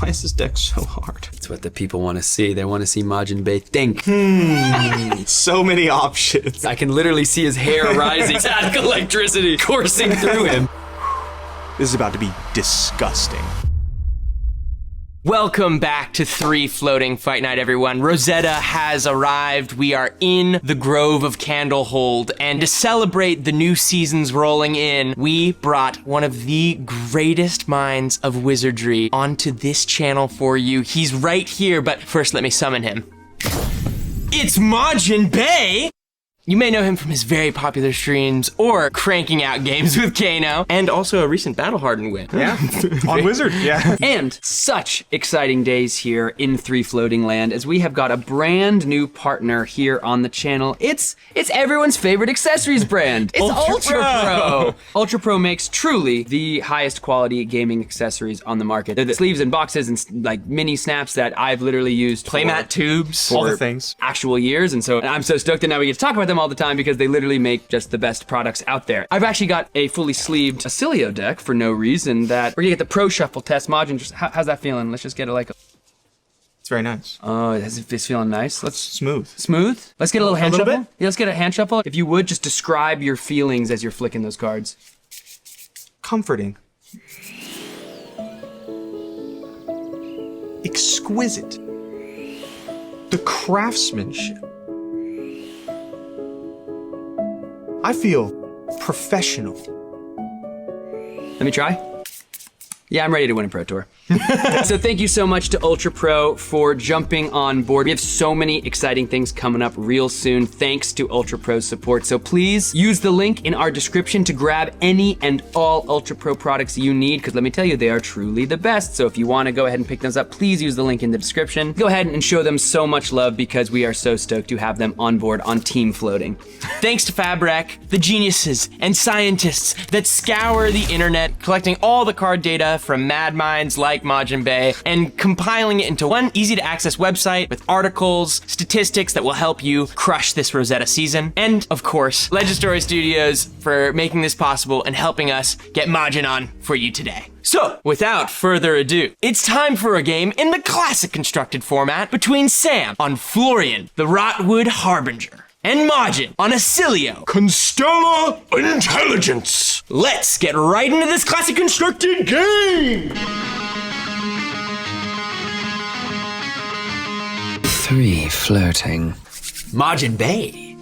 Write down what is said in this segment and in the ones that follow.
Why is this deck so hard? It's what the people want to see. They want to see MajiinBae think. So many options. I can literally see his hair rising, static electricity coursing through him. This is about to be disgusting. Welcome back to 3 Floating Fight Night, everyone. Rosetta has arrived. We are in the Grove of Candlehold, and to celebrate the new seasons rolling in, we brought one of the greatest minds of wizardry onto this channel for you. He's right here, but first let me summon him. It's MajinBae! You may know him from his very popular streams or cranking out games with Kano, and also a recent battle-hardened win. Yeah, on Wizard, yeah. And such exciting days here in 3 Floating Land as we have got a brand new partner here on the channel. It's everyone's favorite accessories brand. It's Ultra Pro. Ultra Pro makes truly the highest quality gaming accessories on the market. They're the sleeves and boxes and like mini snaps that I've literally used Playmat tubes. All the things. Actual years, and so I'm so stoked that now we get to talk about them all the time because they literally make just the best products out there. I've actually got a fully sleeved Oscilio deck for no reason that we're gonna get the Pro Shuffle test. Majin, just how's that feeling? Let's just get it like a... It's very nice. Oh, it's feeling nice. Let's Smooth. Let's get a little hand little shuffle. bit? Yeah, let's get a hand shuffle. If you would, just describe your feelings as you're flicking those cards. Comforting. Exquisite. The craftsmanship. I feel professional. Let me try. Yeah, I'm ready to win a Pro Tour. So thank you so much to Ultra Pro for jumping on board. We have so many exciting things coming up real soon thanks to Ultra Pro's support. So please use the link in our description to grab any and all Ultra Pro products you need, because let me tell you, they are truly the best. So if you want to go ahead and pick those up, please use the link in the description. Go ahead and show them so much love because we are so stoked to have them on board on Team Floating. Thanks to Fabrec, the geniuses and scientists that scour the internet, collecting all the card data from mad minds like MajinBae and compiling it into one easy to access website with articles, statistics that will help you crush this Rosetta season. And of course, Legend Story Studios for making this possible and helping us get Majin on for you today. So, without further ado, it's time for a game in the classic constructed format between Sam on Florian, the Rotwood Harbinger, and Majin on Oscilio, Constellar Intelligence. Let's get right into this classic constructed game! 3 Floating. MajinBae,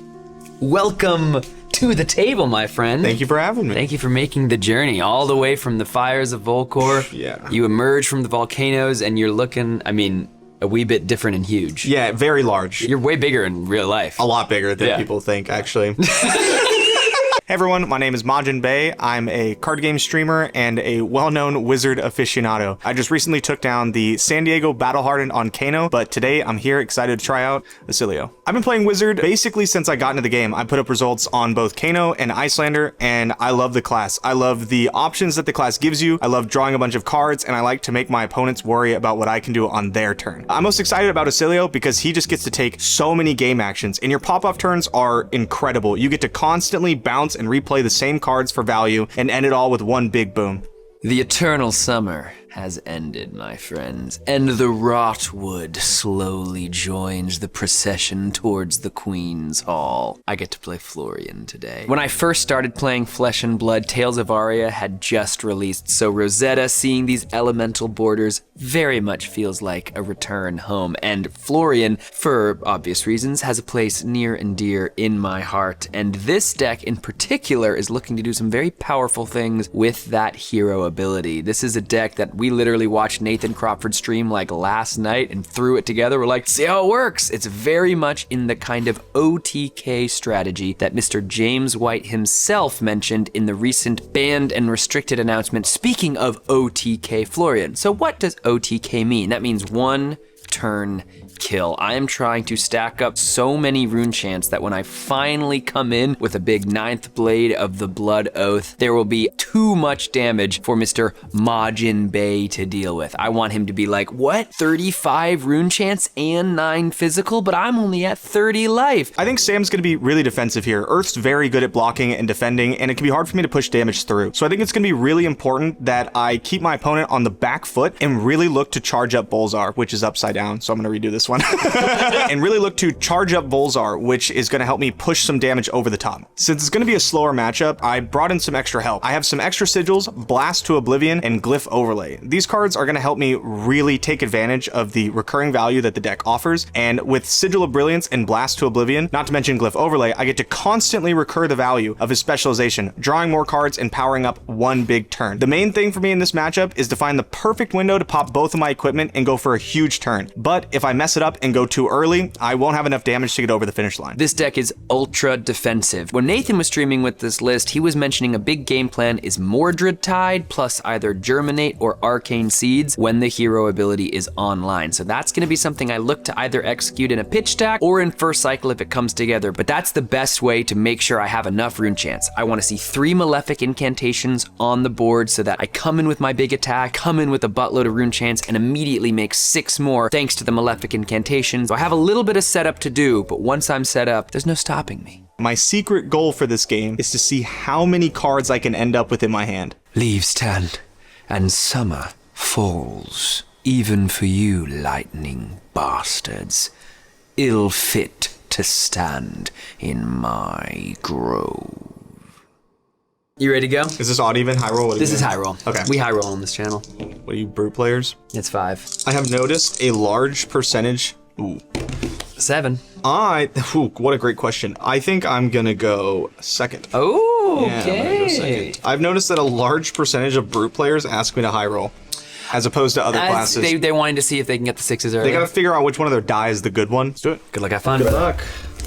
welcome to the table, my friend. Thank you for having me. Thank you for making the journey all the way from the fires of Volcor. Yeah. You emerge from the volcanoes and you're looking, I mean, a wee bit different and huge. Yeah, very large. You're way bigger in real life. A lot bigger than Yeah. people think, actually. Hey everyone, my name is MajinBae. I'm a card game streamer and a well-known wizard aficionado. I just recently took down the San Diego Battle Hardened on Kano, but today I'm here excited to try out Oscilio. I've been playing Wizard basically since I got into the game. I put up results on both Kano and Icelander, and I love the class. I love the options that the class gives you. I love drawing a bunch of cards, and I like to make my opponents worry about what I can do on their turn. I'm most excited about Oscilio because he just gets to take so many game actions, and your pop-off turns are incredible. You get to constantly bounce and replay the same cards for value and end it all with one big boom. The eternal summer has ended, my friends, and the Rotwood slowly joins the procession towards the Queen's Hall. I get to play Florian today. When I first started playing Flesh and Blood, Tales of Aria had just released, so Rosetta, seeing these elemental borders, very much feels like a return home, and Florian, for obvious reasons, has a place near and dear in my heart, and this deck in particular is looking to do some very powerful things with that hero ability. This is a deck that we literally watched Nathan Crawford stream like last night and threw it together. We're like, see how it works. It's very much in the kind of OTK strategy that Mr. James White himself mentioned in the recent banned and restricted announcement, speaking of OTK Florian. So what does OTK mean? That means 1, turn kill. I am trying to stack up so many rune chants that when I finally come in with a big 9th blade of the Blood Oath, there will be too much damage for Mr. MajinBae to deal with. I want him to be like, what? 35 rune chants and 9 physical, but I'm only at 30 life. I think Sam's gonna be really defensive here. Earth's very good at blocking and defending, and it can be hard for me to push damage through. So I think it's gonna be really important that I keep my opponent on the back foot and really look to charge up Bolzar, which is upside down, so I'm gonna redo this one. And really look to charge up Bolzar, which is gonna help me push some damage over the top. Since it's gonna be a slower matchup, I brought in some extra help. I have some extra sigils, Blast to Oblivion, and Glyph Overlay. These cards are gonna help me really take advantage of the recurring value that the deck offers, and with Sigil of Brilliance and Blast to Oblivion, not to mention Glyph Overlay, I get to constantly recur the value of his specialization, drawing more cards and powering up one big turn. The main thing for me in this matchup is to find the perfect window to pop both of my equipment and go for a huge turn. But if I mess it up and go too early, I won't have enough damage to get over the finish line. This deck is ultra defensive. When Nathan was streaming with this list, he was mentioning a big game plan is Mordred Tide plus either Germinate or Arcane Seeds when the hero ability is online. So that's gonna be something I look to either execute in a pitch stack or in first cycle if it comes together, but that's the best way to make sure I have enough rune chants. I wanna see 3 Malefic incantations on the board so that I come in with my big attack, come in with a buttload of rune chants, and immediately make 6 more thanks to the Malefic incantations. So I have a little bit of setup to do, but once I'm set up, there's no stopping me. My secret goal for this game is to see how many cards I can end up with in my hand. Leaves turn, and summer falls, even for you lightning bastards, ill fit to stand in my grove. You ready to go? Is this odd even? High roll? This is high roll. Okay. We high roll on this channel. What are you, brute players? It's 5. I have noticed a large percentage. Ooh. 7. What a great question. I think I'm gonna go second. Oh, Yeah, I'm gonna go second. I've noticed that a large percentage of brute players ask me to high roll, as opposed to other classes. They wanted to see if they can get the 6s early. They gotta figure out which one of their die is the good one. Let's do it. Good luck, have fun. Good luck.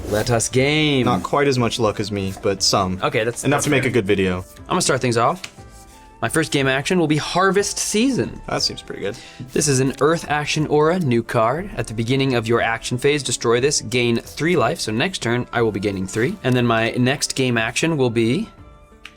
Let us game. Not quite as much luck as me, but some. Okay, that's enough to make a good video. I'm gonna start things off. My first game action will be Harvest Season. That seems pretty good. This is an Earth Action Aura, new card. At the beginning of your action phase, destroy this, gain 3 life. So next turn, I will be gaining 3. And then my next game action will be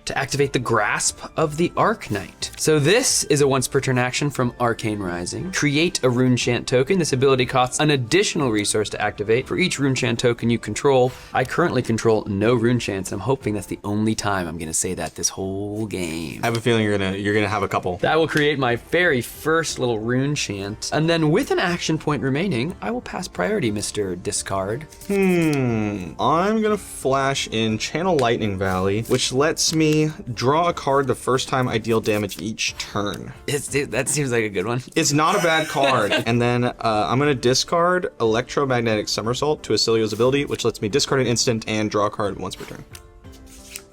to activate the Grasp of the Arknight. So this is a once per turn action from Arcane Rising. Create a rune chant token. This ability costs an additional resource to activate. For each rune chant token you control, I currently control no rune chants. I'm hoping that's the only time I'm gonna say that this whole game. I have a feeling you're gonna have a couple. That will create my very first little rune chant. And then with an action point remaining, I will pass priority, Mr. Discard. I'm gonna flash in Channel Lightning Valley, which lets me draw a card the first time I deal damage each turn. That seems like a good one. It's not a bad card. And then I'm gonna discard Electromagnetic Somersault to Oscilio's ability, which lets me discard an instant and draw a card once per turn.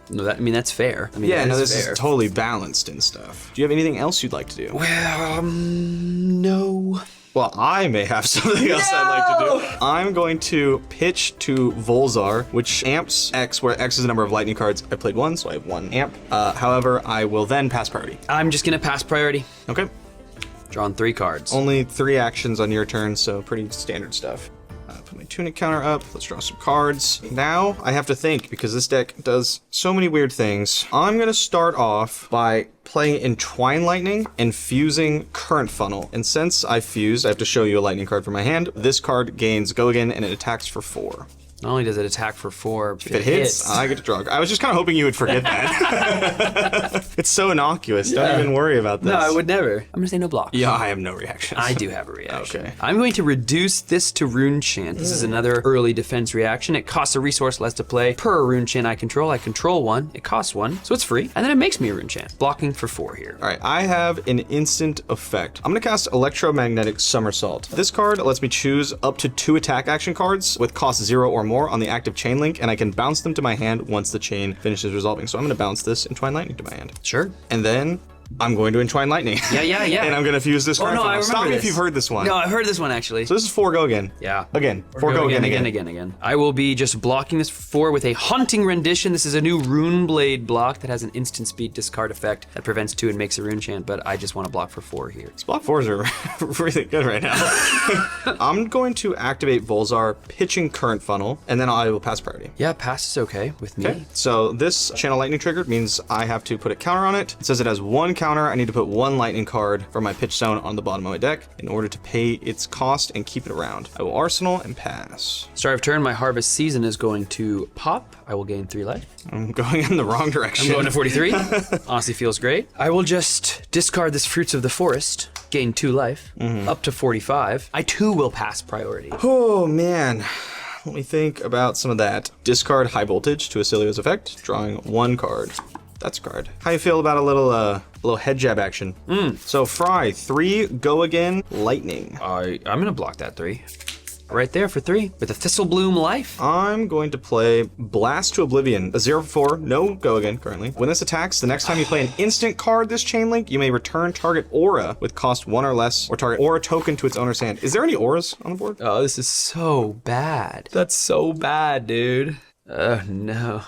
No, that's fair. I mean, Yeah, no, this fair. is totally balanced and stuff. Do you have anything else you'd like to do? Well, no. Well, I may have something else I'd like to do. I'm going to pitch to Volzar, which amps X, where X is the number of lightning cards. I played 1, so I have 1 amp. However, I will then pass priority. I'm just gonna pass priority. Okay. Drawn 3 cards. Only 3 actions on your turn, so pretty standard stuff. Put my tunic counter up. Let's draw some cards. Now I have to think, because this deck does so many weird things. I'm gonna start off by playing Entwine Lightning and fusing Current Funnel. And since I fused, I have to show you a lightning card from my hand. This card gains Go Again and it attacks for 4. Not only does it attack for 4, If it hits, I get to draw. I was just kind of hoping you would forget that. It's so innocuous. Yeah. Don't even worry about this. No, I would never. I'm gonna say no block. Yeah, I have no reaction. I do have a reaction. Okay. I'm going to reduce this to Rune Chant. This is another early defense reaction. It costs a resource less to play per Rune Chant I control. I control 1, it costs 1, so it's free. And then it makes me a Rune Chant. Blocking for 4 here. All right, I have an instant effect. I'm gonna cast Electromagnetic Somersault. This card lets me choose up to 2 attack action cards with cost 0 or more on the active chain link, and I can bounce them to my hand once the chain finishes resolving. So I'm gonna bounce this Entwine Lightning to my hand. Sure. And then I'm going to Entwine Lightning. Yeah. And I'm going to fuse this card. no, I remember Stop me if this. you've heard this one. No, I've heard this one actually. So this is 4 go again. Yeah. Again. 4 go again. Again. I will be just blocking this for 4 with a Haunting Rendition. This is a new Rune Blade block that has an instant speed discard effect that prevents 2 and makes a rune chant, but I just want to block for 4 here. These block 4s are really good right now. I'm going to activate Volzar, pitching Current Funnel, and then I will pass priority. Yeah, pass is okay with me. Okay, so this Channel Lightning trigger means I have to put a counter on it. It says it has 1 counter. I need to put 1 lightning card from my pitch zone on the bottom of my deck in order to pay its cost and keep it around. I will Arsenal and pass. Start of turn, my Harvest Season is going to pop. I will gain 3 life. I'm going in the wrong direction. I'm going to 43. Honestly feels great. I will just discard this Fruits of the Forest, gain 2 life, up to 45. I too will pass priority. Oh man. Let me think about some of that. Discard High Voltage to Oscilio's effect, drawing 1 card. That's a card. How you feel about a little head jab action? So Fry, 3 go again, lightning. I'm gonna block that 3. Right there for 3 with a Thistlebloom life. I'm going to play Blast to Oblivion, a 0/4, no go again currently. When this attacks, the next time you play an instant card this chain link, you may return target aura with cost 1 or less, or target aura token to its owner's hand. Is there any auras on the board? Oh, this is so bad. That's so bad, dude. No.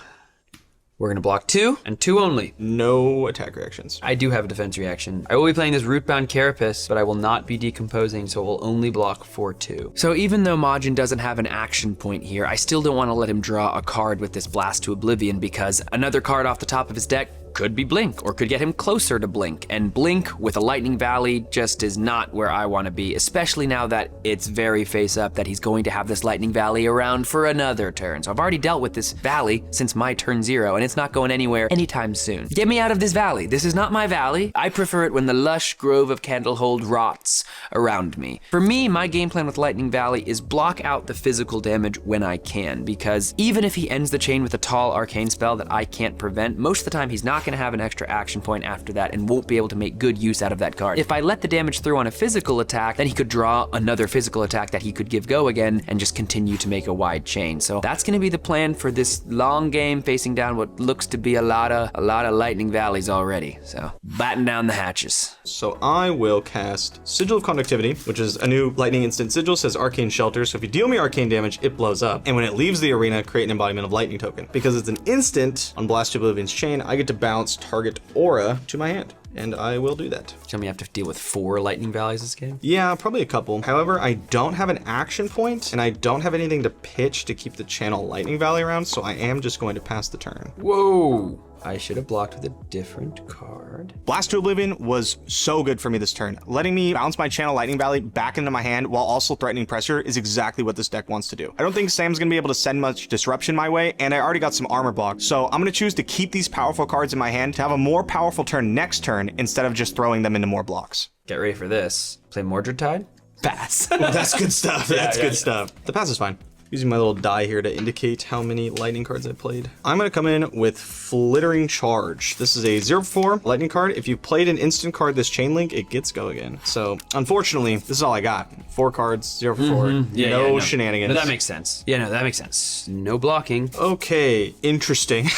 We're gonna block 2 and 2 only. No attack reactions. I do have a defense reaction. I will be playing this Rootbound Carapace, but I will not be decomposing, so it will only block for 2. So even though Majin doesn't have an action point here, I still don't want to let him draw a card with this Blast to Oblivion because another card off the top of his deck could be Blink, or could get him closer to Blink. And Blink with a Lightning Valley just is not where I want to be, especially now that it's very face up that he's going to have this Lightning Valley around for another turn. So I've already dealt with this valley since my turn 0, and it's not going anywhere anytime soon. Get me out of this valley. This is not my valley. I prefer it when the lush grove of Candlehold rots around me. For me, my game plan with Lightning Valley is block out the physical damage when I can, because even if he ends the chain with a tall arcane spell that I can't prevent, most of the time he's not going to have an extra action point after that and won't be able to make good use out of that card. If I let the damage through on a physical attack, then he could draw another physical attack that he could give go again and just continue to make a wide chain. So that's going to be the plan for this long game, facing down what looks to be a lot of Lightning Valleys already. So batten down the hatches. So I will cast Sigil of Conductivity, which is a new lightning instant sigil, says Arcane Shelter. So if you deal me arcane damage, it blows up. And when it leaves the arena, create an embodiment of lightning token. Because it's an instant on Blast to Oblivion's chain, I get to bounce target aura to my hand. And I will do that. Tell me you have to deal with 4 Lightning Valleys this game? Yeah, probably a couple. However, I don't have an action point, and I don't have anything to pitch to keep the channel Lightning Valley around, so I am just going to pass the turn. Whoa! I should have blocked with a different card. Blast to Oblivion was so good for me this turn. Letting me bounce my channel Lightning Valley back into my hand while also threatening pressure is exactly what this deck wants to do. I don't think Sam's gonna be able to send much disruption my way, and I already got some armor block, so I'm gonna choose to keep these powerful cards in my hand to have a more powerful turn next turn instead of just throwing them into more blocks. Get ready for this. Play Mordred Tide? Pass. That's good stuff. That's good stuff. The pass is fine. Using my little die here to indicate how many lightning cards I played. I'm gonna come in with Flittering Charge. This is a 0/4 lightning card. If you played an instant card this chain link, it gets go again. So unfortunately, this is all I got. 4 cards, 0/4. No shenanigans. No, that makes sense. Yeah, no, that makes sense. No blocking. Okay, interesting.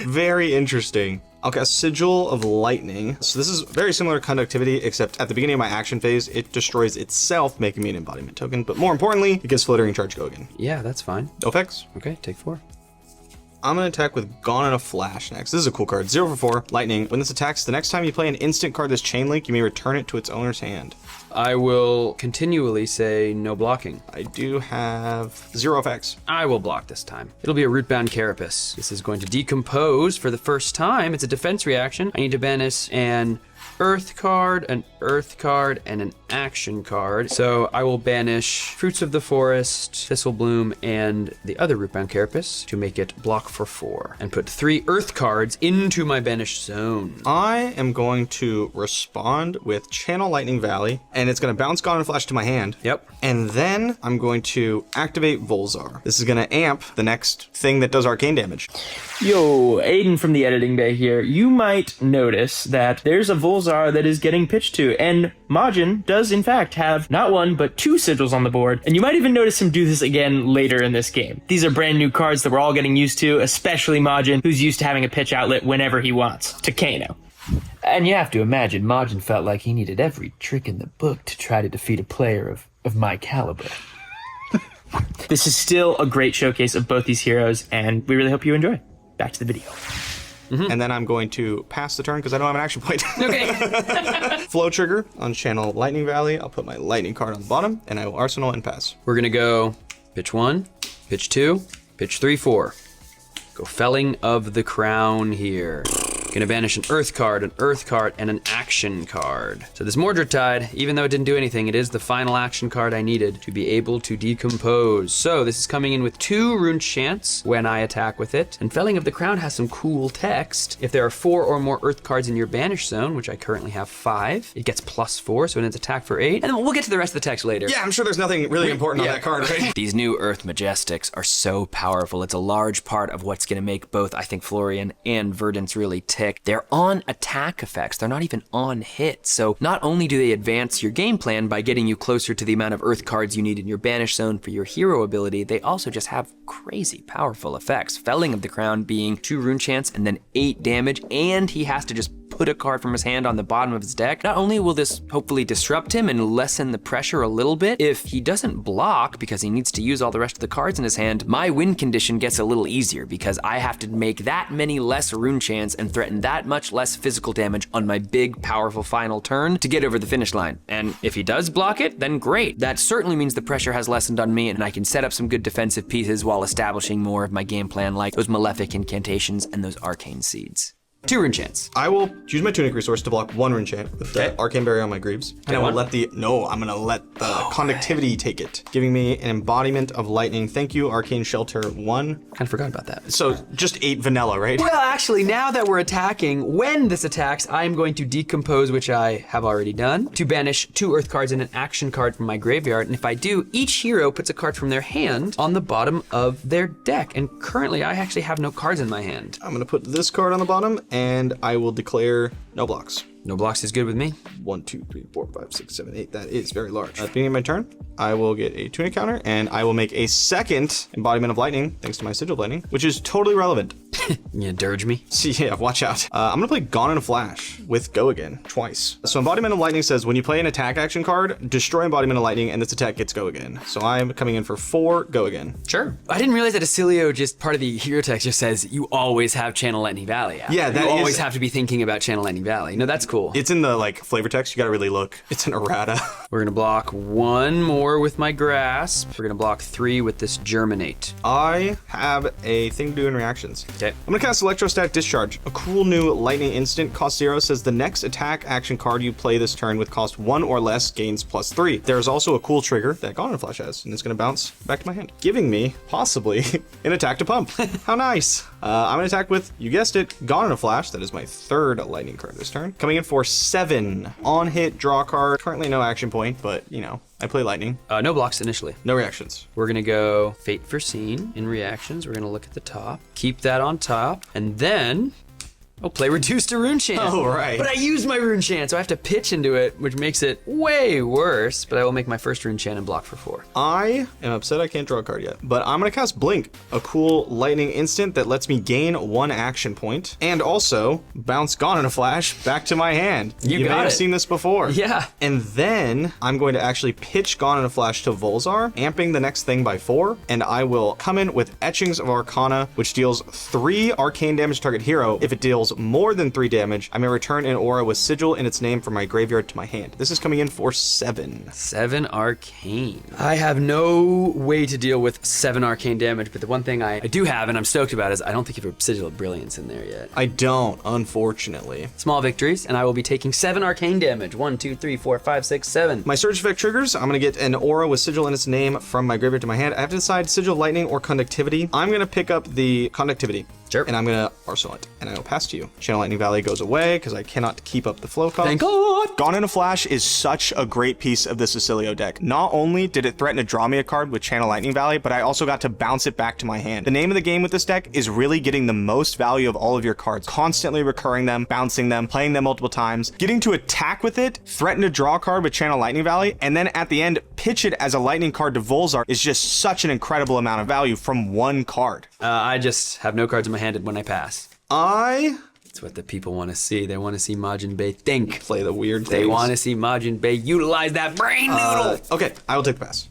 Very interesting. I'll cast Sigil of Lightning. So this is very similar to Conductivity, except at the beginning of my action phase, it destroys itself, making me an embodiment token. But more importantly, it gives Flittering Charge go again. Yeah, that's fine. No effects. Okay, take 4. I'm gonna attack with Gone in a Flash next. This is a cool card. 0/4, Lightning. When this attacks, the next time you play an instant card this chain link, you may return it to its owner's hand. I will continually say no blocking. I do have 0 effects. I will block this time. It'll be a Rootbound Carapace. This is going to decompose for the first time. It's a defense reaction. I need to banish an Earth card, and an action card. So I will banish Fruits of the Forest, Thistlebloom, and the other Rootbound Carapace to make it block for 4, and put 3 Earth cards into my banished zone. I am going to respond with Channel Lightning Valley, and it's going to bounce Gone and Flash to my hand. Yep. And then I'm going to activate Volzar. This is going to amp the next thing that does arcane damage. Yo, Aiden from the editing bay here. You might notice that there's a Volzar that is getting pitched to, and Majin does in fact have not 1 but 2 sigils on the board, and you might even notice him do this again later in this game. These are brand new cards that we're all getting used to, especially Majin, who's used to having a pitch outlet whenever he wants, to Kano. And you have to imagine, Majin felt like he needed every trick in the book to try to defeat a player of my caliber. This is still a great showcase of both these heroes, and we really hope you enjoy. Back to the video. And then I'm going to pass the turn because I don't have an action point. Okay. Flow trigger on channel Lightning Valley. I'll put my lightning card on the bottom, and I will arsenal and pass. We're gonna go pitch 1, pitch 2, pitch 3, 4. Go Felling of the Crown here. Gonna banish an earth card, and an action card. So this Mordred Tide, even though it didn't do anything, it is the final action card I needed to be able to decompose. So this is coming in with 2 rune chants when I attack with it. And Felling of the Crown has some cool text. If there are 4 or more earth cards in your banish zone, which I currently have 5, it gets +4, so it ends attack for 8. And then we'll get to the rest of the text later. Yeah, I'm sure there's nothing really important on that card, right? These new Earth Majestics are so powerful. It's a large part of what's gonna make both, I think, Florian and Verdance really tick. They're on attack effects. They're not even on hit. So not only do they advance your game plan by getting you closer to the amount of earth cards you need in your banish zone for your hero ability, they also just have crazy powerful effects. Felling of the Crown being 2 rune chants and then 8 damage, and he has to just put a card from his hand on the bottom of his deck. Not only will this hopefully disrupt him and lessen the pressure a little bit, if he doesn't block because he needs to use all the rest of the cards in his hand, my win condition gets a little easier because I have to make that many less rune chants and threaten that much less physical damage on my big, powerful final turn to get over the finish line. And if he does block it, then great. That certainly means the pressure has lessened on me and I can set up some good defensive pieces while establishing more of my game plan, like those malefic incantations and those arcane seeds. 2 rune chants. I will choose my Tunic resource to block 1 rune chant with the Arcane Barrier on my Greaves. And I will let I'm gonna let the Conductivity take it, giving me an embodiment of lightning. Thank you, Arcane Shelter 1. Kind of forgot about that. So just 8 vanilla, right? Well, actually, now that we're attacking, when this attacks, I'm going to decompose, which I have already done, to banish 2 earth cards and an action card from my graveyard. And if I do, each hero puts a card from their hand on the bottom of their deck. And currently, I actually have no cards in my hand. I'm gonna put this card on the bottom, and I will declare no blocks. No blocks is good with me. 1, 2, 3, 4, 5, 6, 7, 8. That is very large. At the beginning of my turn, I will get a Tunic counter, and I will make a second embodiment of lightning, thanks to my Sigil of Lightning, which is totally relevant. You dirge me? See, yeah, watch out. I'm gonna play Gone in a Flash with Go Again twice. So Embodiment of Lightning says when you play an attack action card, destroy Embodiment of Lightning, and this attack gets Go Again. So I'm coming in for 4 Go Again. Sure. I didn't realize that Oscilio, just part of the hero text, just says you always have Channel Lightning Valley out. Yeah, that you is- always have to be thinking about Channel Lightning Valley. No, that's cool. It's in the like flavor text. You gotta really look. It's an errata. We're gonna block 1 more with my Grasp. We're gonna block 3 with this Germinate. I have a thing to do in reactions. Okay. I'm gonna cast Electrostatic Discharge. A cool new lightning instant, cost 0, says the next attack action card you play this turn with cost 1 or less gains +3. There's also a cool trigger that Gone in a Flash has, and it's gonna bounce back to my hand, giving me, possibly, an attack to pump. How nice. I'm gonna attack with, you guessed it, Gone in a Flash. That is my 3rd lightning card this turn. Coming in for 7. On hit, draw card. Currently no action point, but, you know, I play lightning. No blocks initially. No reactions. We're gonna go Fate Foreseen in reactions. We're gonna look at the top, keep that on top, and then play Reduced to Rune Chant. Oh, right. But I used my Rune Chant, so I have to pitch into it, which makes it way worse, but I will make my first Rune Chant and block for 4. I am upset I can't draw a card yet, but I'm gonna cast Blink, a cool lightning instant that lets me gain 1 action point, and also bounce Gone in a Flash back to my hand. You may got have it. seen this before. Yeah. And then I'm going to actually pitch Gone in a Flash to Volzar, amping the next thing by 4, and I will come in with Etchings of Arcana, which deals 3 arcane damage to target hero. If it deals more than 3 damage, I may return an aura with Sigil in its name from my graveyard to my hand. This is coming in for 7. 7 arcane. I have no way to deal with 7 arcane damage, but the one thing I do have, and I'm stoked about, is I don't think you have a Sigil of Brilliance in there yet. I don't, unfortunately. Small victories, and I will be taking 7 arcane damage. 1, 2, 3, 4, 5, 6, 7. My Surge Effect triggers, I'm gonna get an aura with Sigil in its name from my graveyard to my hand. I have to decide Sigil of Lightning or Conductivity. I'm gonna pick up the Conductivity. Sure. And I'm gonna arsenal it, and I will pass to you. Channel Lightning Valley goes away because I cannot keep up the flow cost. Thank God! Gone in a Flash is such a great piece of this Oscilio deck. Not only did it threaten to draw me a card with Channel Lightning Valley, but I also got to bounce it back to my hand. The name of the game with this deck is really getting the most value of all of your cards, constantly recurring them, bouncing them, playing them multiple times, getting to attack with it, threaten to draw a card with Channel Lightning Valley, and then at the end, pitch it as a lightning card to Volzar is just such an incredible amount of value from 1 card. I just have no cards in my hand when I pass. I It's what the people want to see. They want to see MajinBae think. Play the weird They things. want to see MajinBae utilize that brain noodle. Okay, I will take the pass.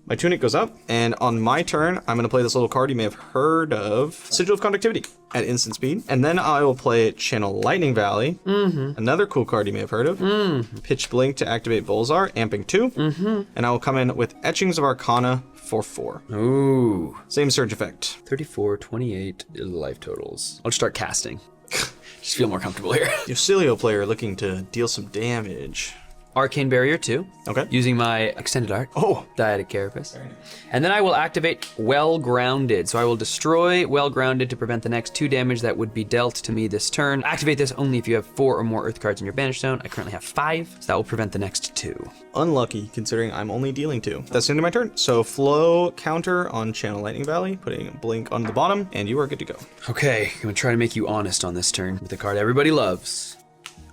My tunic goes up, and on my turn, I'm gonna play this little card you may have heard of, Sigil of Conductivity, at instant speed. And then I will play Channel Lightning Valley, another cool card you may have heard of, Pitch Blink to activate Volzar, amping 2, and I will come in with Etchings of Arcana for 4. Ooh. Same surge effect. 34, 28 life totals. I'll just start casting. Just feel more comfortable here. The Oscilio player looking to deal some damage. Arcane Barrier 2. Okay. Using my extended art. Oh. Dyadic Carapace. And then I will activate Well Grounded. So I will destroy Well Grounded to prevent the next 2 damage that would be dealt to me this turn. Activate this only if you have 4 or more Earth cards in your Banish Zone. I currently have 5, so that will prevent the next 2. Unlucky, considering I'm only dealing 2. That's the end of my turn. So flow counter on Channel Lightning Valley, putting Blink on the bottom, and you are good to go. Okay, I'm gonna try to make you honest on this turn with the card everybody loves.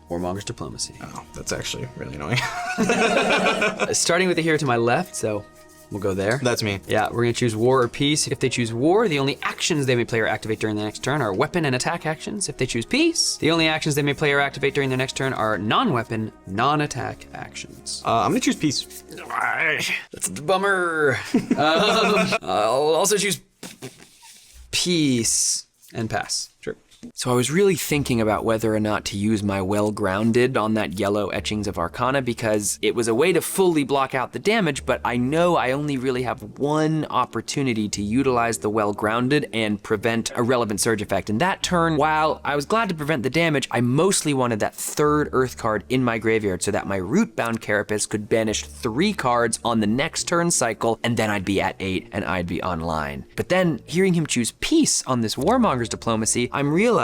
Warmonger's Diplomacy. Oh, that's actually really annoying. Starting with the hero to my left, so we'll go there. That's me. Yeah, we're gonna choose War or Peace. If they choose War, the only actions they may play or activate during the next turn are weapon and attack actions. If they choose Peace, the only actions they may play or activate during their next turn are non-weapon, non-attack actions. I'm gonna choose Peace. That's a bummer. I'll also choose Peace and pass. Sure. So I was really thinking about whether or not to use my Well Grounded on that yellow Etchings of Arcana because it was a way to fully block out the damage, but I know I only really have one opportunity to utilize the Well Grounded and prevent a relevant surge effect. In that turn, while I was glad to prevent the damage, I mostly wanted that 3rd Earth card in my graveyard so that my Rootbound Carapace could banish 3 cards on the next turn cycle, and then I'd be at 8 and I'd be online. But then, hearing him choose Peace on this Warmonger's Diplomacy, I'm realizing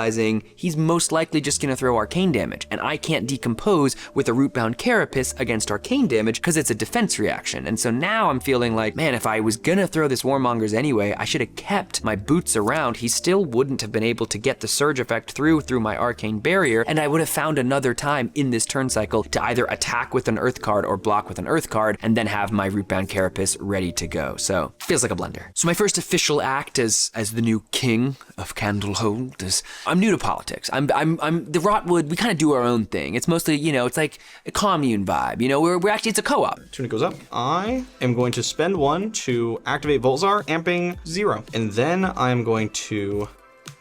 he's most likely just gonna throw arcane damage, and I can't decompose with a Rootbound Carapace against arcane damage because it's a defense reaction. And so now I'm feeling like, man, if I was gonna throw this Warmonger's anyway, I should have kept my boots around. He still wouldn't have been able to get the surge effect through my arcane barrier, and I would have found another time in this turn cycle to either attack with an Earth card or block with an Earth card, and then have my Rootbound Carapace ready to go. So feels like a blunder. So my first official act as the new king of Candlehold is I'm new to politics. I'm the Rotwood. We kind of do our own thing. It's mostly, you know, it's like a commune vibe. You know, we're actually, it's a co-op. Tunic goes up. I am going to spend 1 to activate Volzar, amping 0. And then I'm going to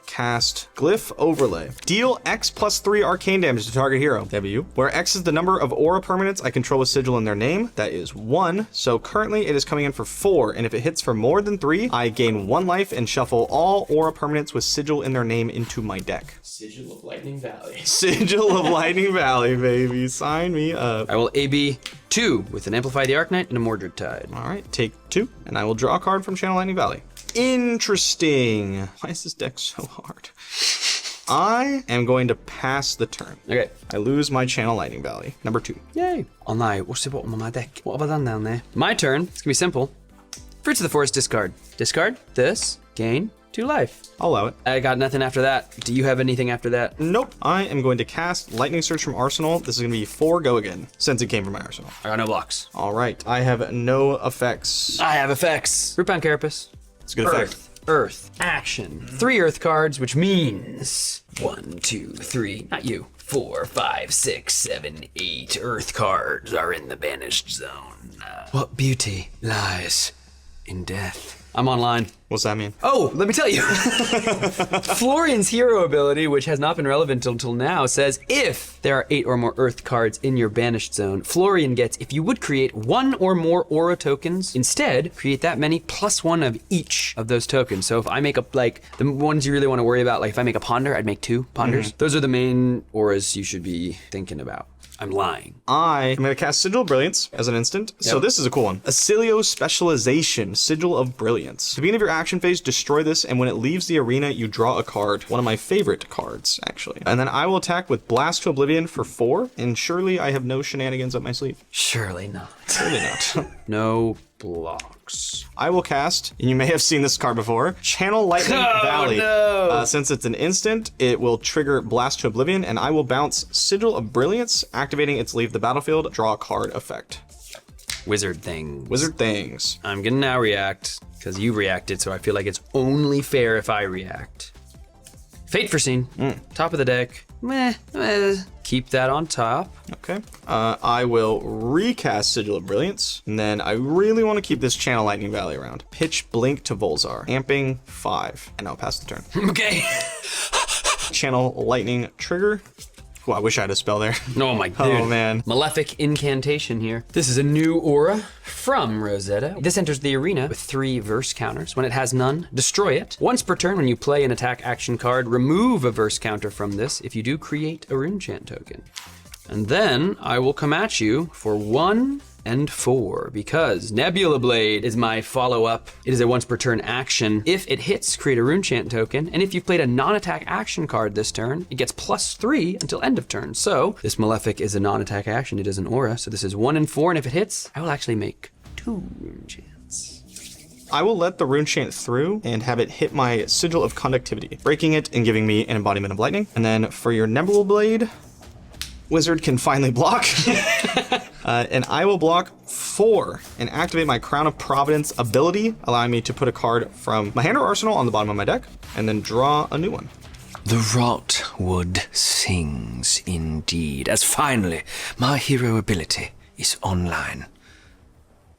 cast Glyph Overlay. Deal X plus 3 arcane damage to target hero, W, where X is the number of aura permanents I control with sigil in their name. That is 1. So currently it is coming in for 4, and if it hits for more than 3, I gain 1 life and shuffle all aura permanents with sigil in their name into my deck. Sigil of Lightning Valley. Sigil of Lightning Valley, baby. Sign me up. I will AB 2 with an Amplify the Arcanite and a Mordred Tide. All right, take 2, and I will draw a card from Channel Lightning Valley. Interesting. Why is this deck so hard? I am going to pass the turn. Okay. I lose my Channel Lightning Valley. Number 2. Yay. Oh no, what's the bottom of my deck? What have I done down there? My turn. It's gonna be simple. Fruits of the Forest, discard. Discard this, gain 2 life. I'll allow it. I got nothing after that. Do you have anything after that? Nope. I am going to cast Lightning Surge from Arsenal. This is going to be 4 go again, since it came from my arsenal. I got no blocks. All right. I have no effects. I have effects. Rootbound Carapace. It's a good effect. Earth. Action. 3 Earth cards, which means 1, 2, 3. Not you. 4, 5, 6, 7, 8 Earth cards are in the banished zone. What beauty lies in death. I'm online. What's that mean? Oh, let me tell you. Florian's hero ability, which has not been relevant until now, says if there are 8 or more Earth cards in your banished zone, Florian gets, if you would create 1 or more aura tokens, instead create that many plus 1 of each of those tokens. So if I make up, like, the ones you really want to worry about, like if I make a ponder, I'd make 2 ponders. Those are the main auras you should be thinking about. I'm lying. I am going to cast Sigil of Brilliance as an instant. So this is a cool one. Oscilio Specialization, Sigil of Brilliance. At the beginning of your action phase, destroy this, and when it leaves the arena, you draw a card. One of my favorite cards, actually. And then I will attack with Blast to Oblivion for 4, and surely I have no shenanigans up my sleeve. Surely not. Surely not. No blocks. I will cast, and you may have seen this card before, Channel Lightning Valley. No. Since it's an instant, it will trigger Blast to Oblivion, and I will bounce Sigil of Brilliance, activating its leave the battlefield, draw a card effect. Wizard things. Wizard things. I'm gonna now react, because you reacted, so I feel like it's only fair if I react. Fate Foreseen, top of the deck, Keep that on top. Okay. I will recast Sigil of Brilliance, and then I really want to keep this Channel Lightning Valley around. Pitch Blink to Volzar, amping 5, and I'll pass the turn. Okay. Channel Lightning Trigger. Ooh, I wish I had a spell there. Oh my dude. Oh man. Malefic Incantation here. This is a new aura from Rosetta. This enters the arena with 3 verse counters. When it has none, destroy it. Once per turn, when you play an attack action card, remove a verse counter from this. If you do, create a rune chant token. And then I will come at you for 1 and 4, because Nebula Blade is my follow-up. It is a once per turn action. If it hits, create a rune chant token, and if you've played a non-attack action card this turn, it gets +3 until end of turn. So this Malefic is a non-attack action, it is an aura, so this is 1 and 4, and if it hits, I will actually make 2 rune chants. I will let the rune chant through and have it hit my Sigil of Conductivity, breaking it and giving me an embodiment of lightning. And then for your Nebula Blade, Wizard can finally block. And I will block 4 and activate my Crown of Providence ability, allowing me to put a card from my hand or arsenal on the bottom of my deck, and then draw a new one. The Rotwood sings indeed, as finally my hero ability is online.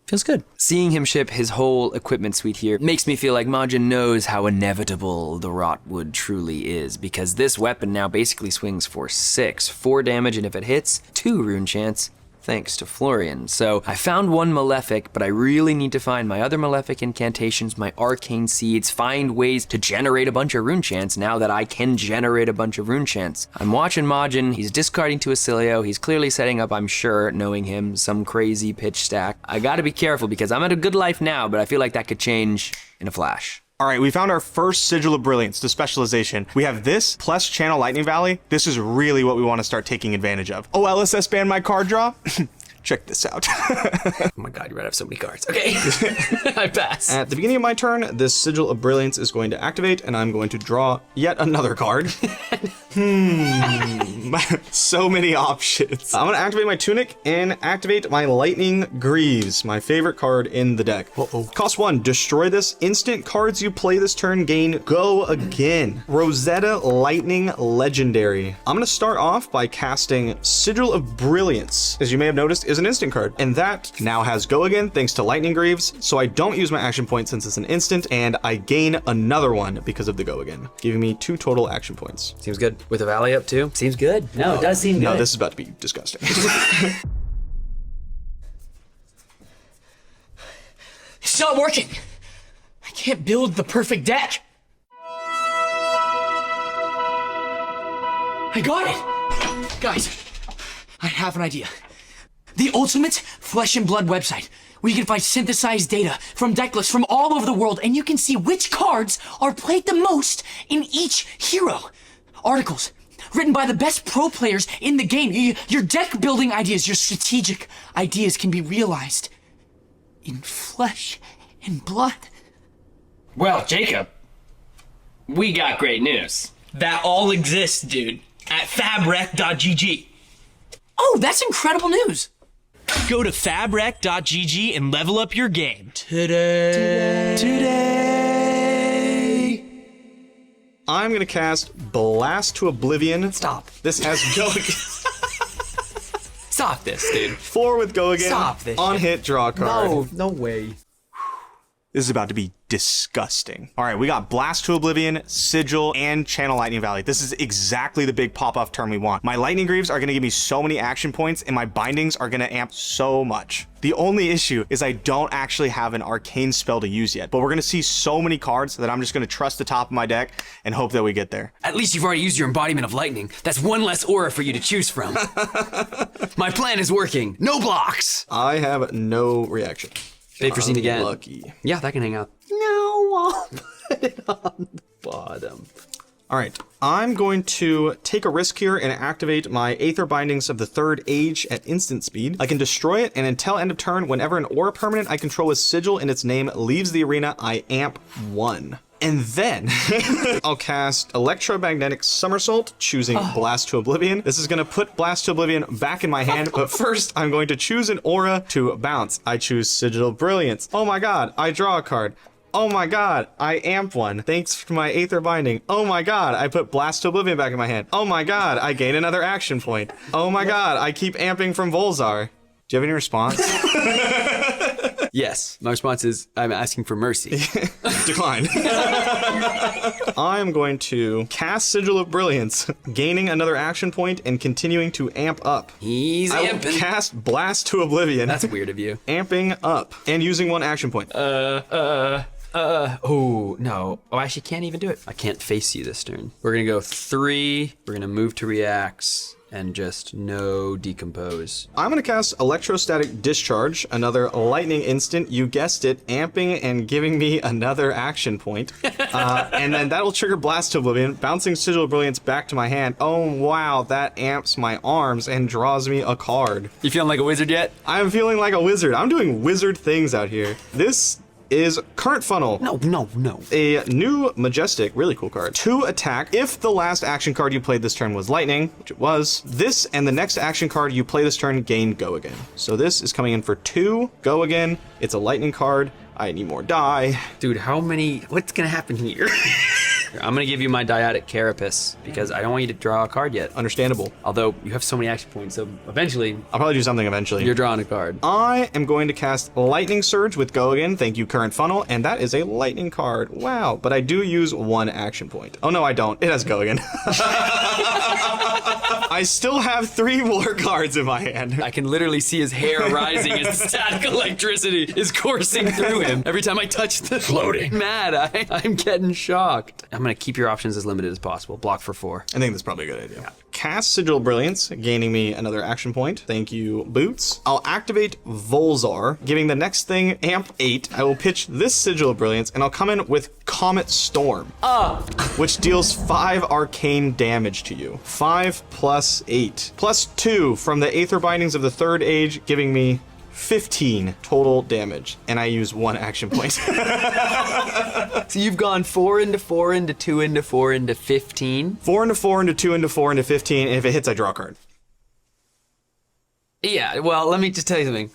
Feels good. Seeing him ship his whole equipment suite here makes me feel like Majin knows how inevitable the Rotwood truly is, because this weapon now basically swings for 6, 4 damage, and if it hits, 2 rune chants, thanks to Florian. So I found one Malefic, but I really need to find my other Malefic incantations, my arcane seeds, find ways to generate a bunch of rune chants now that I can generate a bunch of rune chants. I'm watching Majin, he's discarding to Oscilio, he's clearly setting up, I'm sure, knowing him, some crazy pitch stack. I gotta be careful because I'm at a good life now, but I feel like that could change in a flash. All right, we found our first Sigil of Brilliance, the specialization. We have this plus Channel Lightning Valley. This is really what we want to start taking advantage of. Oh, LSS ban my card draw? Check this out. Oh my god, you're right, I have so many cards. Okay, I pass. At the beginning of my turn, this Sigil of Brilliance is going to activate, and I'm going to draw yet another card. So many options. I'm gonna activate my Tunic and activate my Lightning Greaves, my favorite card in the deck. Cost 1, destroy this. Instant cards you play this turn gain Go Again. Rosetta Lightning Legendary. I'm gonna start off by casting Sigil of Brilliance. As you may have noticed, is an instant card, and that now has Go Again thanks to Lightning Greaves, so I don't use my action point since it's an instant, and I gain another one because of the Go Again, giving me 2 total action points. Seems good. With a valley up too? Seems good. No, it does seem good. No, this is about to be disgusting. It's not working. I can't build the perfect deck. I got it. Guys, I have an idea. The ultimate flesh and blood website, where you can find synthesized data from Decklists from all over the world, and you can see which cards are played the most in each hero. Articles written by the best pro players in the game. Your deck building ideas, your strategic ideas can be realized in flesh and blood. Well, Jacob, we got great news. That all exists, dude, at fabrec.gg. Oh, that's incredible news. Go to fabrec.gg and level up your game. Today. I'm gonna cast Blast to Oblivion. Stop. This has Go Again. Stop this, dude. 4 with Go Again. Stop this On shit. hit, draw a card. No way. This is about to be disgusting. All right, we got Blast to Oblivion, Sigil, and Channel Lightning Valley. This is exactly the big pop-off turn we want. My Lightning Greaves are gonna give me so many action points, and my bindings are gonna amp so much. The only issue is I don't actually have an arcane spell to use yet, but we're gonna see so many cards that I'm just gonna trust the top of my deck and hope that we get there. At least you've already used your embodiment of lightning. That's 1 less aura for you to choose from. My plan is working. No blocks. I have no reaction. Bait for scene again. Lucky. Yeah, that can hang out. No, I'll put it on the bottom. All right, I'm going to take a risk here and activate my Aether Bindings of the 3rd Age at instant speed. I can destroy it, and until end of turn, whenever an aura permanent I control with Sigil in its name leaves the arena, I amp 1. And then I'll cast Electromagnetic Somersault, choosing Blast to Oblivion. This is gonna put Blast to Oblivion back in my hand, but first I'm going to choose an aura to bounce. I choose Sigil of Brilliance. Oh my god, I draw a card. Oh my god, I amp one. Thanks to my Aether Binding. Oh my god, I put Blast to Oblivion back in my hand. Oh my god, I gain another action point. Oh my god, I keep amping from Volzar. Do you have any response? Yes. My response is, I'm asking for mercy. Decline. I'm going to cast Sigil of Brilliance, gaining another action point and continuing to amp up. He's I will amping. cast Blast to Oblivion. That's weird of you. Amping up and using one action point. Oh, no. Oh, I actually can't even do it. I can't face you this turn. We're gonna go 3. We're gonna move to reacts and just no decompose. I'm going to cast Electrostatic Discharge, another lightning instant. You guessed it, amping and giving me another action point. And then that will trigger Blast to Oblivion, bouncing Sigil of Brilliance back to my hand. Oh, wow, that amps my arms and draws me a card. You feeling like a wizard yet? I'm feeling like a wizard. I'm doing wizard things out here. This is Current Funnel. No. A new Majestic, really cool card. 2 attack. If the last action card you played this turn was Lightning, which it was, this and the next action card you play this turn gain Go Again. So this is coming in for 2 Go Again. It's a Lightning card. I need more die. Dude, what's gonna happen here? I'm gonna give you my Dyadic Carapace because I don't want you to draw a card yet. Understandable. Although you have so many action points, so eventually I'll probably do something eventually. you're drawing a card. I am going to cast Lightning Surge with Go Again. Thank you, Current Funnel. And that is a Lightning card. Wow. But I do use one action point. Oh, no, I don't. It has Go Again. I still have 3 more cards in my hand. I can literally see his hair rising as static electricity is coursing through him. Every time I touch the floating mad, I'm getting shocked. I'm gonna keep your options as limited as possible. Block for 4. I think that's probably a good idea. Cast Sigil of Brilliance, gaining me another action point. Thank you, Boots. I'll activate Volzar, giving the next thing amp 8. I will pitch this Sigil of Brilliance, and I'll come in with Comet Storm, which deals 5 arcane damage to you. 5 plus 8. Plus 2 from the Aether Bindings of the 3rd Age, giving me 15 total damage, and I use 1 action point. So you've gone 4 into 4 into 2 into 4 into 15. 4 into 4 into 2 into 4 into 15, and if it hits, I draw a card. Yeah, well, let me just tell you something.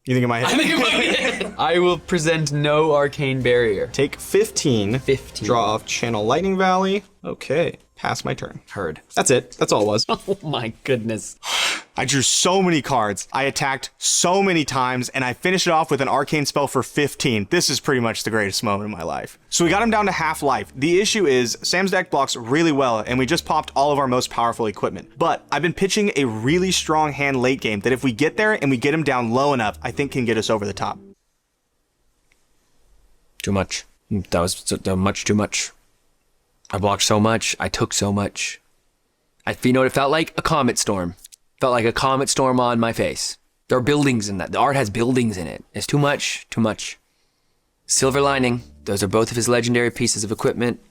You think it might hit? I will present no arcane barrier. Take 15. 15. Draw off Channel Lightning Valley. Okay, pass my turn. Heard. That's it. That's all it was. Oh my goodness. I drew so many cards, I attacked so many times, and I finished it off with an arcane spell for 15. This is pretty much the greatest moment of my life. So we got him down to half life. The issue is Sam's deck blocks really well, and we just popped all of our most powerful equipment. But I've been pitching a really strong hand late game that if we get there and we get him down low enough, I think can get us over the top. Too much. That was much too much. I blocked so much. I took so much. You know what it felt like? A comet storm. Felt like a comet storm on my face. There are buildings in that. The art has buildings in it. It's too much. Too much. Silver Lining. Those are both of his legendary pieces of equipment.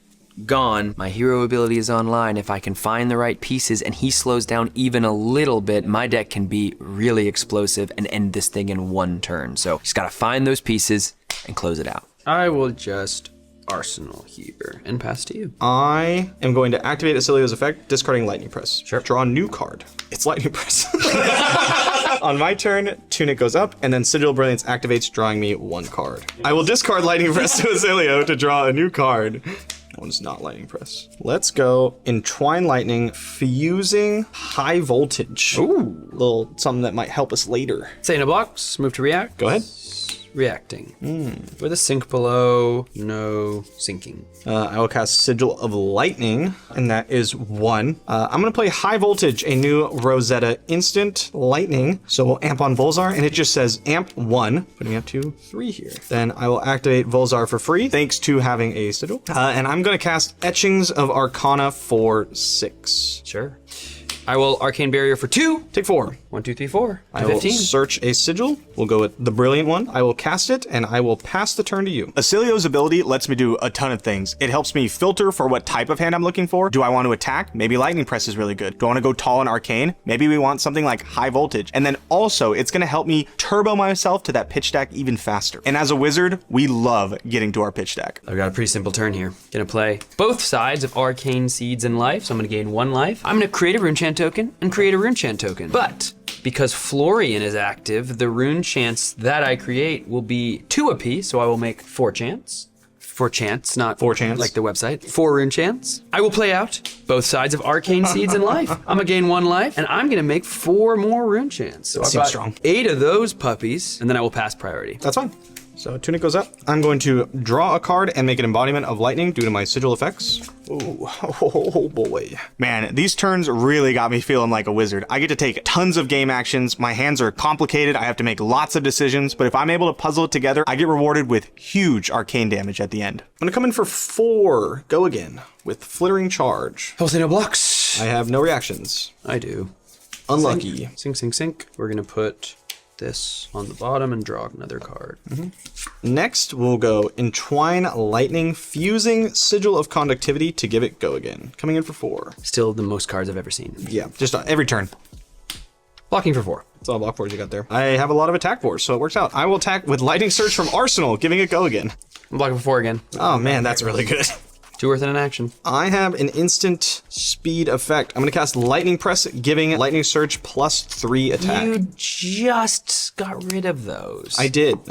Gone. My hero ability is online. If I can find the right pieces and he slows down even a little bit, my deck can be really explosive and end this thing in 1 turn. So just gotta find those pieces and close it out. I will just arsenal here and pass to you. I am going to activate Oscilio's effect, discarding Lightning Press. Sure. Draw a new card. It's Lightning Press. On my turn, Tunic goes up, and then Sigil of Brilliance activates, drawing me 1 card. I will discard Lightning Press to Oscilio to draw a new card. That one's not Lightning Press. Let's go Entwine Lightning, fusing High Voltage. Ooh. A little something that might help us later. Say in a box, move to react. Go ahead. Reacting. With a sink below, no sinking. I will cast Sigil of Lightning, and that is 1. I'm going to play High Voltage, a new Rosetta instant lightning. So we'll amp on Volzar, and it just says amp 1, putting me up to 3 here. Then I will activate Volzar for free, thanks to having a Sigil. And I'm going to cast Etchings of Arcana for 6. Sure. I will arcane barrier for 2. Take 4. 1, 2, 3, 4. I will 15. search a sigil. We'll go with the brilliant one. I will cast it, and I will pass the turn to you. Oscilio's ability lets me do a ton of things. It helps me filter for what type of hand I'm looking for. Do I want to attack? Maybe Lightning Press is really good. Do I want to go tall and arcane? Maybe we want something like High Voltage. And then also, it's going to help me turbo myself to that pitch deck even faster. And as a wizard, we love getting to our pitch deck. I've got a pretty simple turn here. Gonna play both sides of Arcane Seeds and life, so I'm gonna gain 1 life. I'm gonna create a Runechant token and create a Runechant token. But because Florian is active, the rune chants that I create will be 2 apiece, so I will make 4 chants. 4 chants, not 4 chants. like the website. 4 rune chants. I will play out both sides of arcane seeds in life. I'm gonna gain 1 life, and I'm gonna make 4 more rune chants. So I've Seems got strong. 8 of those puppies, and then I will pass priority. That's fine. So Tunic goes up. I'm going to draw a card and make an embodiment of lightning due to my sigil effects. Ooh, oh boy. Man, these turns really got me feeling like a wizard. I get to take tons of game actions. My hands are complicated. I have to make lots of decisions, but if I'm able to puzzle it together, I get rewarded with huge arcane damage at the end. I'm gonna come in for 4. Go again with Flittering Charge. I'll say no blocks. I have no reactions. I do. Unlucky. Sink, sink, sink. We're gonna put this on the bottom and draw another card. Next, we'll go Entwine Lightning, fusing Sigil of Conductivity to give it go again. Coming in for 4. Still the most cards I've ever seen. Yeah, just every turn. Blocking for 4. That's all block fours you got there. I have a lot of attack fours, so it works out. I will attack with Lightning Surge from Arsenal, giving it go again. I'm blocking for 4 again. Oh man, that's really good. 2 worth in an action. I have an instant speed effect. I'm gonna cast Lightning Press, giving Lightning Surge +3 attack. You just got rid of those. I did.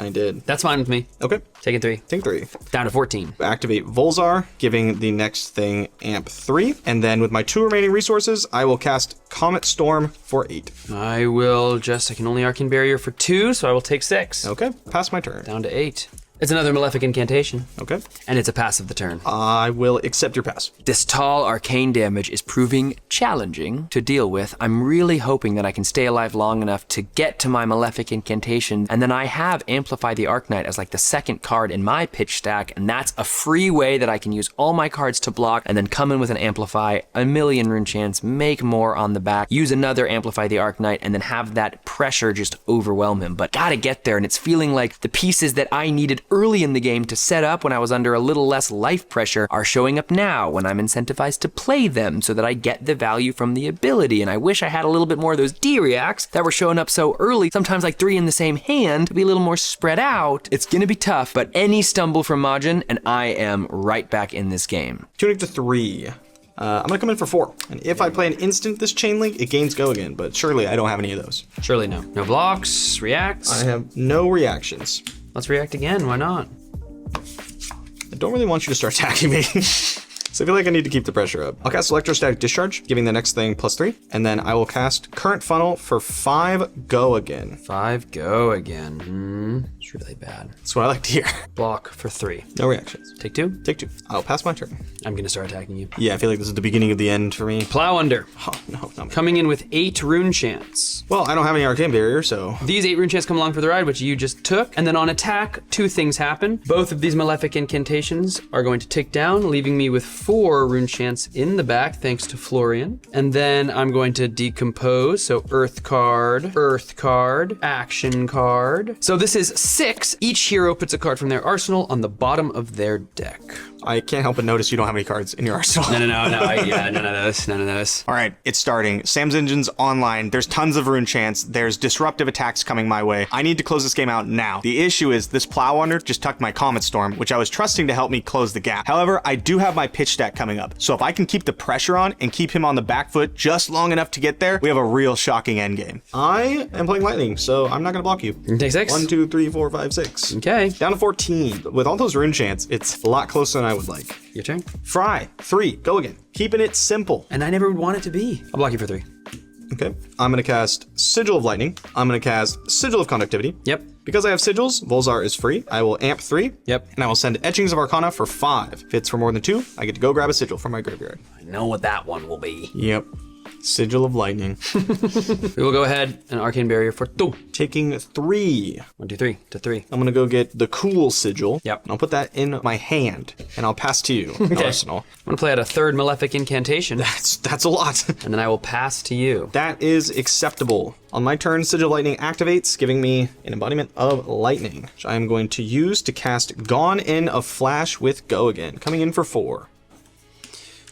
That's fine with me. Okay, Taking 3. take 3. Down to 14. Activate Volzar, giving the next thing amp 3. And then with my 2 remaining resources, I will cast Comet Storm for 8. I can only Arcane Barrier for 2, so I will take 6. Okay, pass my turn. Down to 8. It's another Malefic incantation. Okay. And it's a pass of the turn. I will accept your pass. This tall arcane damage is proving challenging to deal with. I'm really hoping that I can stay alive long enough to get to my Malefic incantation, and then I have Amplify the Arknight as like the second card in my pitch stack, and that's a free way that I can use all my cards to block, and then come in with an Amplify, a million rune chants, make more on the back, use another Amplify the Arknight, and then have that pressure just overwhelm him. But gotta get there, and it's feeling like the pieces that I needed early in the game to set up when I was under a little less life pressure are showing up now when I'm incentivized to play them so that I get the value from the ability. And I wish I had a little bit more of those D-reacts that were showing up so early, sometimes like 3 in the same hand, to be a little more spread out. It's gonna be tough, but any stumble from Majin and I am right back in this game. Tunic to 3. I'm gonna come in for 4. And if I play an instant this chain link, it gains go again, but surely I don't have any of those. Surely no. No blocks, reacts. I have no reactions. Let's react again, why not? I don't really want you to start attacking me. So I feel like I need to keep the pressure up. I'll cast Electrostatic Discharge, giving the next thing +3. And then I will cast Current Funnel for 5 go again. 5 go again. It's really bad. That's what I like to hear. Block for 3. No reactions. Take 2. Take 2. I'll pass my turn. I'm gonna start attacking you. Yeah, I feel like this is the beginning of the end for me. Plow Under. Oh, no, not me. Coming in with 8 rune chants. Well, I don't have any Arcane Barrier, so... These 8 rune chants come along for the ride, which you just took. And then on attack, 2 things happen. Both of these Malefic incantations are going to tick down, leaving me with 4 rune chants in the back, thanks to Florian. And then I'm going to decompose, so earth card, action card. So this is 6. Each hero puts a card from their arsenal on the bottom of their deck. I can't help but notice you don't have any cards in your arsenal. No, none of those. All right, it's starting. Sam's Engine's online. There's tons of rune chants. There's disruptive attacks coming my way. I need to close this game out now. The issue is this Plow Under just tucked my Comet Storm, which I was trusting to help me close the gap. However, I do have my pitch stack coming up. So if I can keep the pressure on and keep him on the back foot just long enough to get there, we have a real shocking endgame. I am playing Lightning, so I'm not gonna block you. You take 6? 1, 2, 3, 4, 5, 6. Okay. Down to 14. With all those rune chants, it's a lot closer than I would like. Your turn. Fry, 3, go again. Keeping it simple. And I never would want it to be. I'll block you for 3. Okay. I'm gonna cast Sigil of Lightning. I'm gonna cast Sigil of Conductivity. Yep. Because I have sigils, Volzar is free. I will amp 3. Yep. And I will send Etchings of Arcana for 5. If it's for more than 2, I get to go grab a sigil from my graveyard. I know what that one will be. Yep. Sigil of Lightning. We will go ahead and Arcane Barrier for 2. Taking 3. 1, 2, 3 to 3. I'm gonna go get the cool sigil. Yep. And I'll put that in my hand, and I'll pass to you, Arsenal. I'm gonna play out a 3rd Malefic incantation, That's a lot. and then I will pass to you. That is acceptable. On my turn, Sigil of Lightning activates, giving me an embodiment of lightning, which I am going to use to cast Gone In of Flash with Go again, coming in for 4.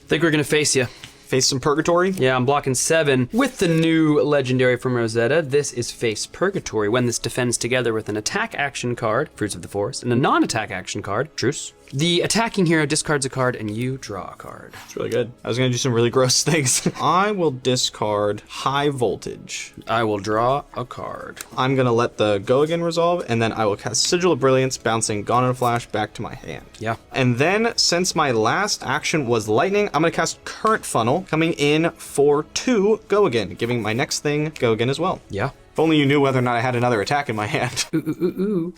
Think we're gonna face you. Face some Purgatory. Yeah, I'm blocking 7 with the new legendary from Rosetta. This is Face Purgatory. When this defends together with an attack action card, Fruits of the Forest, and a non-attack action card, Truce, the attacking hero discards a card and you draw a card. It's really good. I was gonna do some really gross things. I will discard High Voltage. I will draw a card. I'm gonna let the Go Again resolve, and then I will cast Sigil of Brilliance, bouncing Gone in a Flash back to my hand. Yeah. And then, since my last action was Lightning, I'm gonna cast Current Funnel, coming in for 2 Go Again, giving my next thing Go Again as well. Yeah. If only you knew whether or not I had another attack in my hand.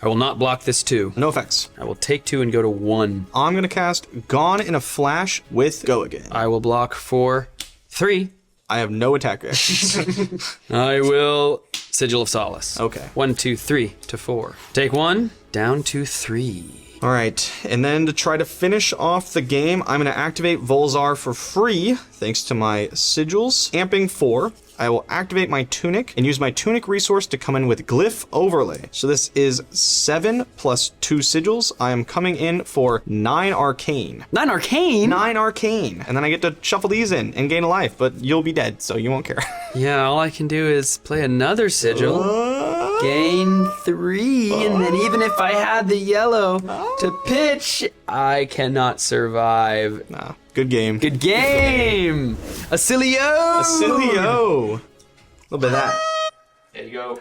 I will not block this 2. No effects. I will take 2 and go to 1. I'm gonna cast Gone in a Flash with Go Again. I will block for 3. I have no attack reactions. I will Sigil of Solace. Okay. 1, 2, 3 to 4. Take 1, down to 3. All right, and then to try to finish off the game, I'm going to activate Volzar for free, thanks to my sigils. Amping 4, I will activate my Tunic and use my Tunic resource to come in with Glyph Overlay. So this is 7 plus 2 sigils. I am coming in for 9 Arcane. 9 Arcane? 9 Arcane. And then I get to shuffle these in and gain a life, but you'll be dead, so you won't care. Yeah, all I can do is play another sigil. Gain 3, and then even if I had the yellow to pitch, I cannot survive. Nah, good game. Good game! Oscilio! Oscilio. A little bit of that. There you go.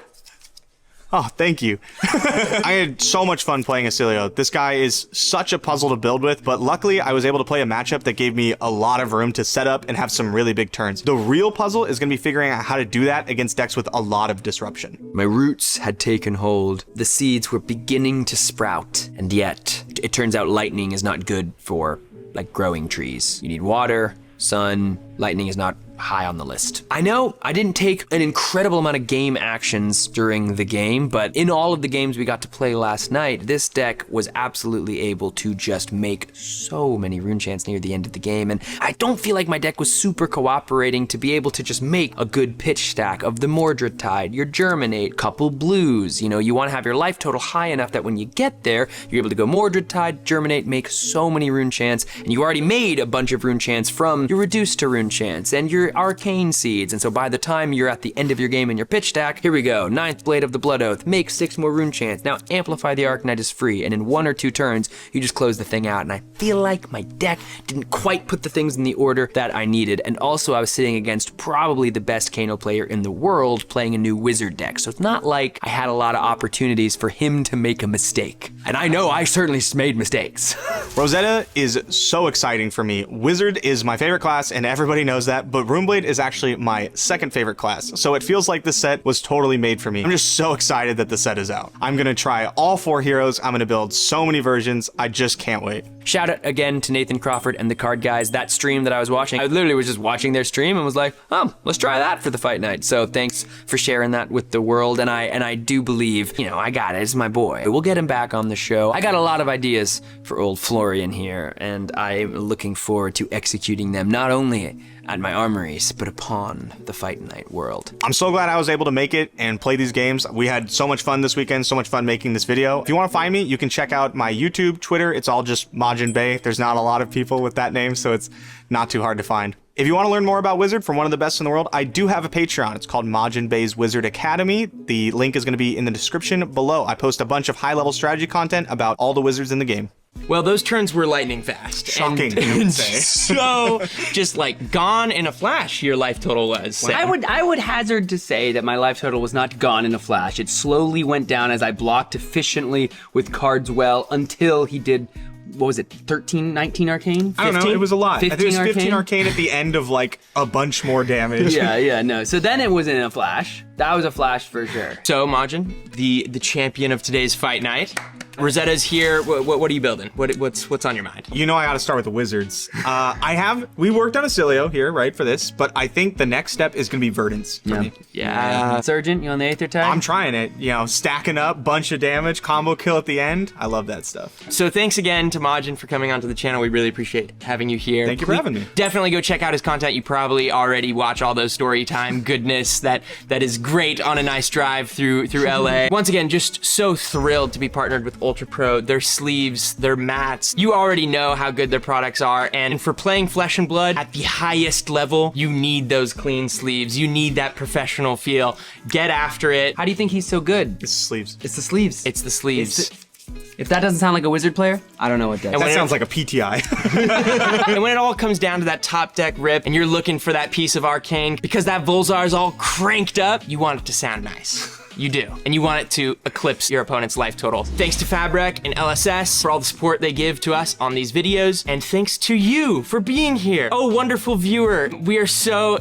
Oh, thank you. I had so much fun playing Oscilio. This guy is such a puzzle to build with, but luckily I was able to play a matchup that gave me a lot of room to set up and have some really big turns. The real puzzle is going to be figuring out how to do that against decks with a lot of disruption. My roots had taken hold. The seeds were beginning to sprout, and yet it turns out lightning is not good for like growing trees. You need water, sun. Lightning is not high on the list. I know I didn't take an incredible amount of game actions during the game, but in all of the games we got to play last night, this deck was absolutely able to just make so many rune chants near the end of the game, and I don't feel like my deck was super cooperating to be able to just make a good pitch stack of the Mordred Tide, your Germinate, couple blues. You know, you want to have your life total high enough that when you get there, you're able to go Mordred Tide, Germinate, make so many rune chants, and you already made a bunch of rune chants from your reduced to rune chants and your arcane seeds, and so by the time you're at the end of your game in your pitch stack, here we go, 9th Blade of the Blood Oath, make 6 more rune chants, now amplify the Arcanite is free, and in 1 or 2 turns, you just close the thing out, and I feel like my deck didn't quite put the things in the order that I needed, and also I was sitting against probably the best Kano player in the world playing a new wizard deck, so it's not like I had a lot of opportunities for him to make a mistake, and I know I certainly made mistakes. Rosetta is so exciting for me. Wizard is my favorite class, and everybody knows that, but Runeblade is actually my second favorite class, so it feels like this set was totally made for me. I'm just so excited that the set is out. I'm gonna try all 4 heroes. I'm gonna build so many versions. I just can't wait. Shout out again to Nathan Crawford and TheCardGuyz. That stream that I was watching, I literally was just watching their stream and was like, oh, let's try that for the fight night. So thanks for sharing that with the world, and I do believe, you know, I got it. It's my boy. We'll get him back on the show. I got a lot of ideas for old Florian here, and I'm looking forward to executing them not only at my armories, but upon the fight night world. I'm so glad I was able to make it and play these games. We had so much fun this weekend, so much fun making this video. If you want to find me, you can check out my YouTube, Twitter. It's all just MajinBae. There's not a lot of people with that name, so it's not too hard to find. If you want to learn more about Wizard from one of the best in the world, I do have a Patreon. It's called MajinBae's Wizard Academy. The link is going to be in the description below. I post a bunch of high-level strategy content about all the wizards in the game. Well, those turns were lightning fast. Shocking, And, you would say. So, just like gone in a flash, your life total was. I would hazard to say that my life total was not gone in a flash. It slowly went down as I blocked efficiently with cards well until he did, what was it, 13, 19 arcane? 15? I don't know, it was a lot. I think it was 15 arcane? arcane at the end of like a bunch more damage. Yeah, no. So then it was in a flash. That was a flash for sure. So, Majin, the champion of today's fight night. Rosetta's here. What are you building? What's on your mind? You know I gotta start with the wizards. We worked on Oscilio here, right, for this, but I think the next step is gonna be Verdance for me. Yeah. Sergeant, you on the Aether tag? I'm trying it, you know, stacking up, bunch of damage, combo kill at the end. I love that stuff. So thanks again to Majin for coming onto the channel. We really appreciate having you here. Thank you for having me. Definitely go check out his content. You probably already watch all those story time goodness that is great on a nice drive through LA. Once again, just so thrilled to be partnered with Ultra Pro, their sleeves, their mats. You already know how good their products are, and for playing Flesh and Blood at the highest level, you need those clean sleeves. You need that professional feel. Get after it. How do you think he's so good? It's sleeves. It's the sleeves. It's the sleeves. If that doesn't sound like a wizard player, I don't know what does. And That when sounds like a PTI. And when it all comes down to that top deck rip and you're looking for that piece of arcane, because that Volzar is all cranked up, you want it to sound nice. You do. And you want it to eclipse your opponent's life total. Thanks to Fabrec and LSS for all the support they give to us on these videos. And thanks to you for being here. Oh, wonderful viewer. We are so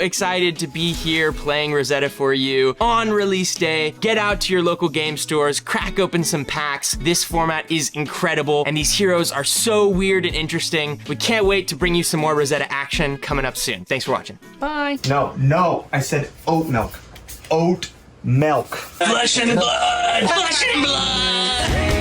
excited to be here playing Rosetta for you on release day. Get out to your local game stores, crack open some packs. This format is incredible, and these heroes are so weird and interesting. We can't wait to bring you some more Rosetta action coming up soon. Thanks for watching. Bye. No, I said oat milk. Oat milk. Flesh and blood! Flesh and blood!